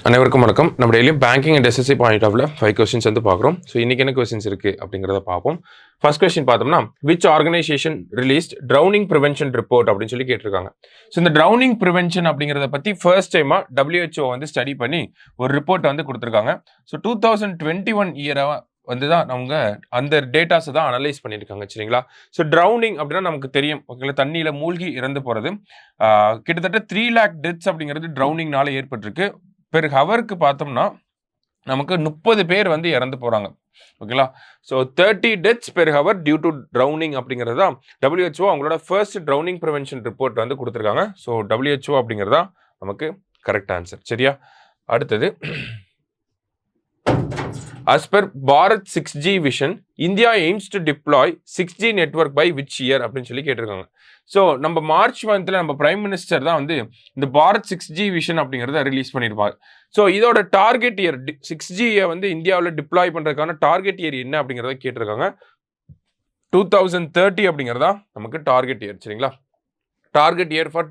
அனைவருக்கும் வணக்கம். நம்ம டெய்லியும் பேங்கிங் அண்ட் எஸ்எஸ்சி பாயிண்ட் ஆஃப்ல 5 கொஸ்டின்ஸ் வந்து பார்க்குறோம். ஸோ இன்னைக்கு என்ன கொஸ்டின்ஸ் இருக்கு அப்படிங்கிறத பார்ப்போம். ஃபர்ஸ்ட் கொஸ்டின் பார்த்தோம்னா, which organisation released drowning prevention report அப்படின்னு சொல்லி கேட்டிருக்காங்க. ஸோ இந்த ட்ரௌனிங் ப்ரிவென்ஷன் அப்படிங்கிறத பற்றி ஃபர்ஸ்ட் டைமா WHO வந்து ஸ்டடி பண்ணி ஒரு ரிப்போர்ட் வந்து கொடுத்துருக்காங்க. ஸோ 2021 இயரை வந்து தான் அவங்க அந்த டேட்டாஸை தான் அனலைஸ் பண்ணியிருக்காங்க. சரிங்களா? ஸோ ட்ரௌனிங் அப்படின்னா நமக்கு தெரியும், ஓகேங்களா, தண்ணியில் மூழ்கி இறந்து போகிறது. கிட்டத்தட்ட 3 lakh டெத்ஸ் அப்படிங்கிறது ட்ரௌனிங்னால ஏற்பட்டிருக்கு. பெர் ஹவருக்கு பார்த்தோம்னா நமக்கு 30 பேர் வந்து இறந்து போகிறாங்க. ஓகேங்களா? So 30 deaths per hour due to drowning அப்படிங்கிறது தான் WHO அவங்களோட ஃபர்ஸ்ட் ட்ரௌனிங் ப்ரிவென்ஷன் ரிப்போர்ட் வந்து கொடுத்துருக்காங்க. ஸோ WHO அப்படிங்கிறது தான் நமக்கு கரெக்ட் ஆன்சர். சரியா? அடுத்தது, as per Bharat 6G vision, India aims to deploy 6G network by which year அப்படின்னு சொல்லி கேட்டிருக்காங்க. ஸோ நம்ம மார்ச் மந்த்தில் நம்ம பிரைம் மினிஸ்டர் தான் வந்து இந்த பாரத் 6G விஷன் அப்படிங்கிறத ரிலீஸ் பண்ணியிருப்பாங்க. ஸோ இதோட டார்கெட் இயர் 6Gயை வந்து இந்தியாவில் டிப்ளாய் பண்ணுறதுக்கான டார்கெட் இயர் என்ன அப்படிங்கிறத கேட்டிருக்காங்க. 2030 அப்படிங்கிறதா நமக்கு டார்கெட் இயர். சரிங்களா? டார்கெட் இயர் ஃபார்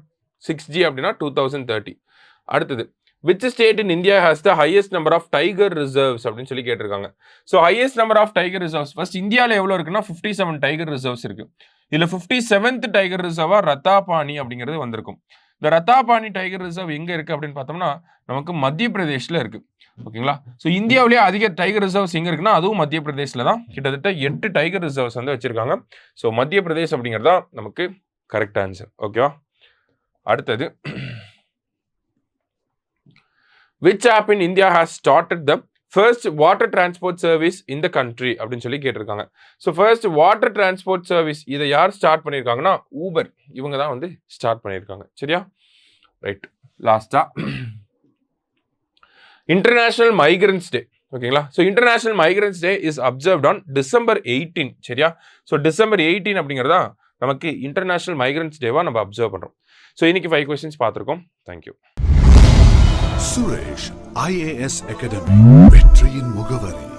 6G அப்படின்னா 2030. அடுத்தது, which state in India has the highest number of tiger reserves அப்படின்னு சொல்லி கேட்டிருக்காங்க. So highest number of tiger reserves first இந்தியாவில் எவ்வளோ இருக்குன்னா 57 டைகர் ரிசர்வ்ஸ் இருக்கு. இதில் 57th டைகர் ரிசர்வா ரத்தாபானி அப்படிங்கிறது வந்திருக்கும். இந்த ரத்தாபானி டைகர் ரிசர்வ் எங்கே இருக்குது அப்படின்னு பார்த்தோம்னா நமக்கு மத்திய பிரதேஷில் இருக்குது. ஓகேங்களா? ஸோ இந்தியாவிலேயே அதிக டைகர் ரிசர்வ்ஸ் எங்கே இருக்குன்னா அதுவும் மத்திய பிரதேஷில் தான். கிட்டத்தட்ட 8 டைகர் ரிசர்வ்ஸ் வந்து வச்சுருக்காங்க. ஸோ மத்திய பிரதேஷ் அப்படிங்கிறதா நமக்கு கரெக்ட் ஆன்சர். ஓகேவா? அடுத்தது, which app in India has started the first water transport service in the country அப்படின்னு சொல்லி கேட்டிருக்காங்க. So first water transport service இதை யார் ஸ்டார்ட் பண்ணியிருக்காங்கன்னா ஊபர், இவங்க தான் வந்து ஸ்டார்ட் பண்ணியிருக்காங்க. சரியா? ரைட். லாஸ்டா, இன்டர்நேஷனல் மைக்ரன்ஸ் டே. ஓகேங்களா? So international migrants day is observed on December 18. சரியா? ஸோ December 18 அப்படிங்கிறதா நமக்கு இன்டர்நேஷனல் மைக்ரன்ஸ் டேவா நம்ம அப்சர்வ் பண்ணுறோம். ஸோ இன்னைக்கு 5 கொஸ்டின்ஸ் பார்த்துருக்கோம். தேங்க்யூ. சுரேஷ் IAS அகாடமி, வெற்றியின் முகவரி.